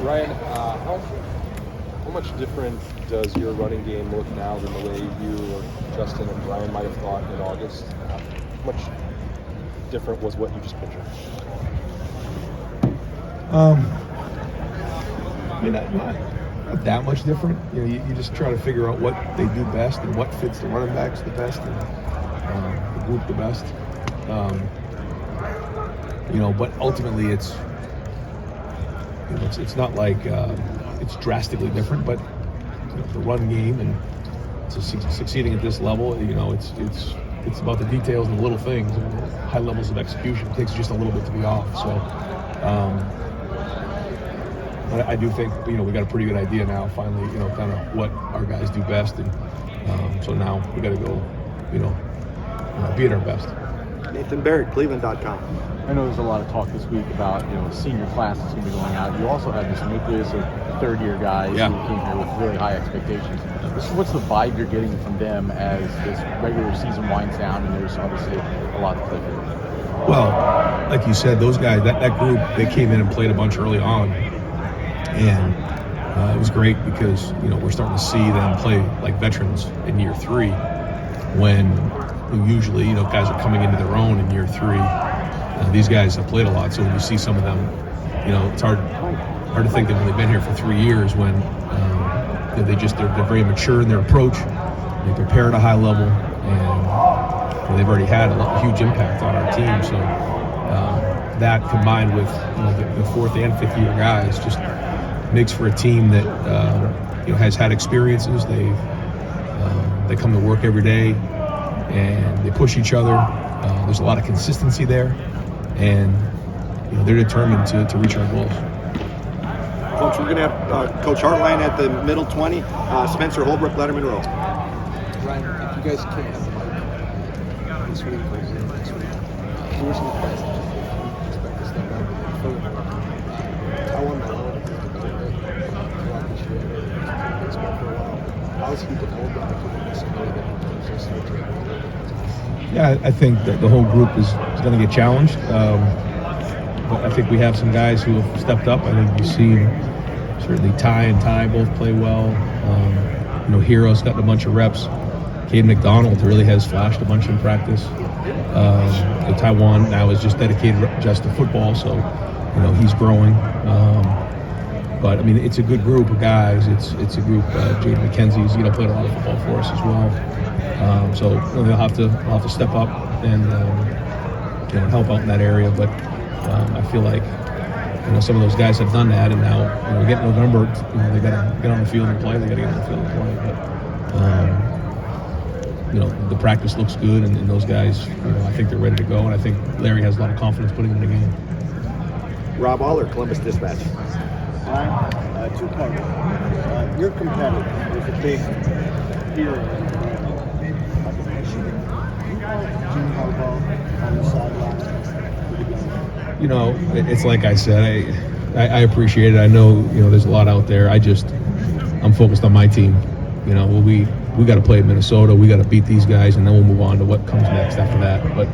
Ryan, how much different does your running game look now than the way you or Justin and Brian might have thought in August? How much different was what you just pictured? Not that much different. You just try to figure out what they do best and what fits the running backs the best and the group the best. But ultimately it's not like it's drastically different, but the run game and succeeding at this level, it's about the details and the little things and high levels of execution. It takes just a little bit to be off. So, but I do think we got a pretty good idea now. Finally, kind of what our guys do best, and so now we got to go, be at our best. Nathan Barrett, Cleveland.com. I know there's a lot of talk this week about senior class that's going to be going out. You also have this nucleus of third-year guys who came here with really high expectations. What's the vibe you're getting from them as this regular season winds down, and there's obviously a lot to play for? Well, like you said, those guys, that group, they came in and played a bunch early on, and it was great because we're starting to see them play like veterans in year 3, when usually guys are coming into their own in year 3. These guys have played a lot, so when you see some of them, it's hard to think they've only been here for 3 years when they're very mature in their approach. They prepare at a high level, and they've already had a huge impact on our team. So that combined with the 4th and 5th year guys just makes for a team that has had experiences. They come to work every day and they push each other. There's a lot of consistency there, and they're determined to reach our goals. Folks, we're going to have Coach Hartline at the middle 20, Spencer Holbrook, Letterman Row. Ryan, if you guys can this week or next week, who are some of the guys that you expect to step up further? Taiwan Malone, throughout this year, baseball for a while. How is he developing into somebody that just Yeah, I think that the whole group is going to get challenged. But I think we have some guys who have stepped up. I think you've seen certainly Ty and Ty both play well. Hero's gotten a bunch of reps. Cade McDonald really has flashed a bunch in practice. Taiwan now is just dedicated just to football, so he's growing. But I mean, it's a good group of guys. It's a group. Jaden McKenzie's played a lot of football for us as well. So they'll have to step up and help out in that area. But I feel like some of those guys have done that, and now we get November. They got to get on the field and play. They got to get on the field and play. But the practice looks good, and those guys, I think they're ready to go, and I think Larry has a lot of confidence putting them in the game. Rob Aller, Columbus Dispatch. Two-part. You're competitive. There's a big fear Jim Harbaugh on the sideline. It's like I said, I appreciate it. I know there's a lot out there. I'm focused on my team. We got to play at Minnesota. We got to beat these guys, and then we'll move on to what comes next after that. But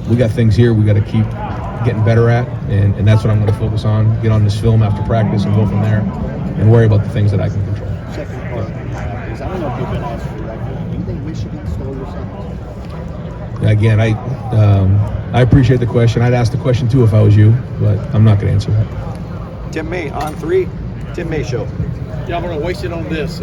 we got things here we got to keep getting better at, and that's what I'm going to focus on. Get on this film after practice and go from there, and worry about the things that I can control. Second part is, I don't know if you've been asked for record. Do you think Michigan stole your sentence? Again, I appreciate the question. I'd ask the question too if I was you, but I'm not going to answer that. Tim May on 3, Tim May Show. Yeah, I'm going to waste it on this.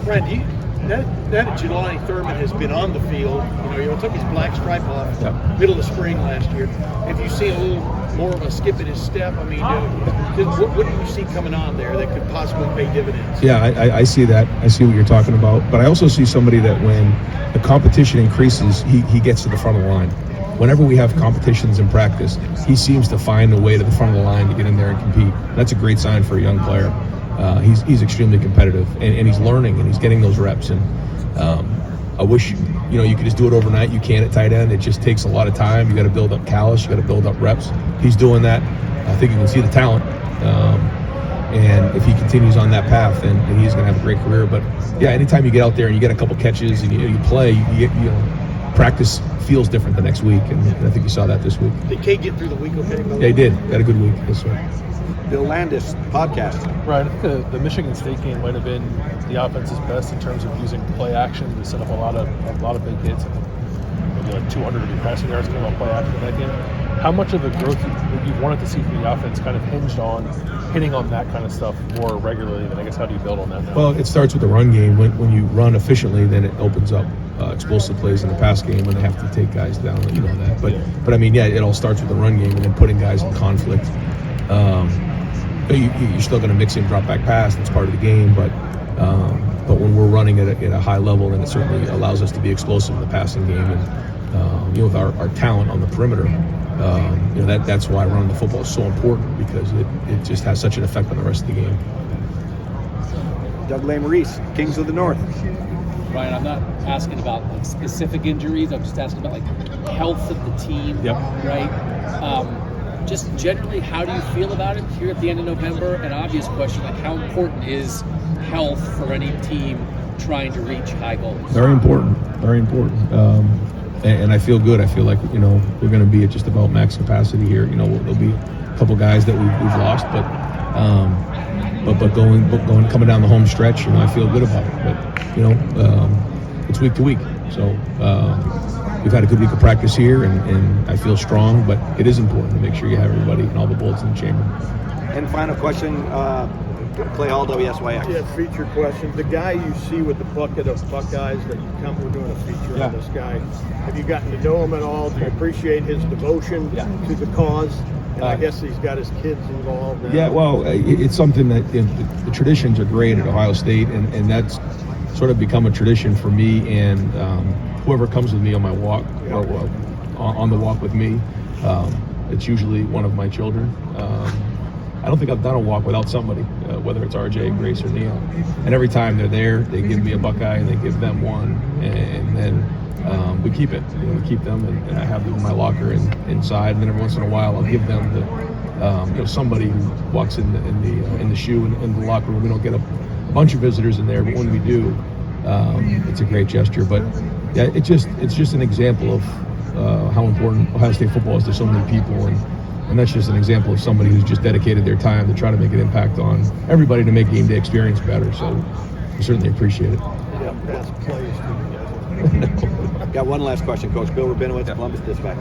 Brian, that Jelani Thurman has been on the field. He took his black stripe off middle of spring last year. Have you seen a little more of a skip in his step? I mean, what do you see coming on there that could possibly pay dividends? Yeah, I see that. I see what you're talking about. But I also see somebody that when the competition increases, he gets to the front of the line. Whenever we have competitions in practice, he seems to find a way to the front of the line to get in there and compete. That's a great sign for a young player. He's extremely competitive, and he's learning, and he's getting those reps. And I wish you could just do it overnight. You can at tight end. It just takes a lot of time. You got to build up callus. You got to build up reps. He's doing that. I think you can see the talent. And if he continues on that path, then he's going to have a great career. But yeah, anytime you get out there and you get a couple catches and you play, practice feels different the next week, and I think you saw that this week. Did Kate get through the week okay? Yeah, he did. Had a good week. Yes, sir. Bill Landis, podcast. Right, I think the Michigan State game might have been the offense's best in terms of using play action to set up a lot of big hits. Maybe like 200 of your passing yards came off play action in that game. How much of the growth you wanted to see from the offense kind of hinged on hitting on that kind of stuff more regularly? And I guess how do you build on that now? Well, it starts with the run game. When you run efficiently, then it opens up explosive plays in the pass game when they have to take guys down. You know that. But I mean, yeah, it all starts with the run game and then putting guys in conflict. You're still going to mix in drop back pass. That's part of the game. But when we're running at a high level, then it certainly allows us to be explosive in the passing game. And with our talent on the perimeter, that's why running the football is so important, because it just has such an effect on the rest of the game. Doug Maurice, Kings of the North. Ryan, I'm not asking about like specific injuries. I'm just asking about like health of the team. Yep. Right. Just generally, how do you feel about it here at the end of November? An obvious question, like how important is health for any team trying to reach high goals? Very important. Very important. And I feel good. I feel like, we're going to be at just about max capacity here. There'll be a couple guys that we've lost, but coming down the home stretch, I feel good about it. But, it's week to week. So we've had a good week of practice here, and I feel strong, but it is important to make sure you have everybody and all the bullets in the chamber. And final question, Clay Hall, WSYX. Yeah, feature question. The guy you see with the bucket of Buckeyes that you come, we're doing a feature on this guy. Have you gotten to know him at all? Do you appreciate his devotion to the cause? And I guess he's got his kids involved now. Yeah, well, it's something that the traditions are great at Ohio State, and that's sort of become a tradition for me and whoever comes with me on my walk, or on the walk with me. It's usually one of my children. I don't think I've done a walk without somebody, whether it's RJ, Grace, or Neil. And every time they're there, they give me a Buckeye and they give them one, and then we keep it. We keep them, and I have them in my locker and inside. And then every once in a while, I'll give them the somebody who walks in the shoe in the locker room. We don't get a bunch of visitors in there, but when we do, it's a great gesture. But yeah, it's just an example of how important Ohio State football is to so many people, and that's just an example of somebody who's just dedicated their time to try to make an impact on everybody to make game day experience better. So we certainly appreciate it. Yeah, past plays to you guys. Got one last question, Coach. Bill Rabinowitz, Columbus Dispatch.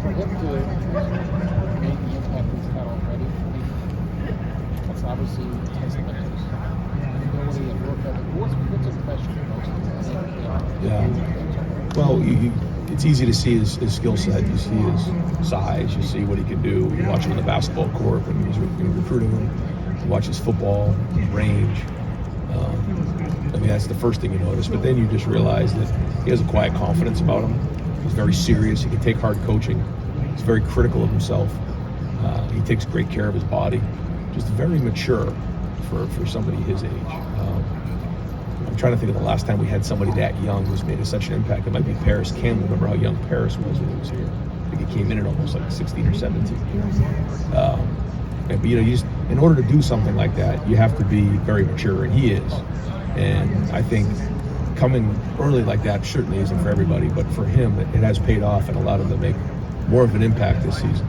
What to make the impact he's had already? That's obviously testament to his ability and work ethic. What's impressed you most? Yeah. Well, it's easy to see his skill set. You see his size. You see what he can do. You watch him on the basketball court when he's recruiting him. You watch his football, his range. That's the first thing you notice. But then you just realize that he has a quiet confidence about him. He's very serious. He can take hard coaching. He's very critical of himself. He takes great care of his body. Just very mature for somebody his age. I'm trying to think of the last time we had somebody that young who's made such an impact. It might be Paris Campbell. Remember how young Paris was when he was here? I think he came in at almost like 16 or 17. But in order to do something like that, you have to be very mature, and he is. And I think coming early like that certainly isn't for everybody, but for him, it has paid off and allowed him to make more of an impact this season.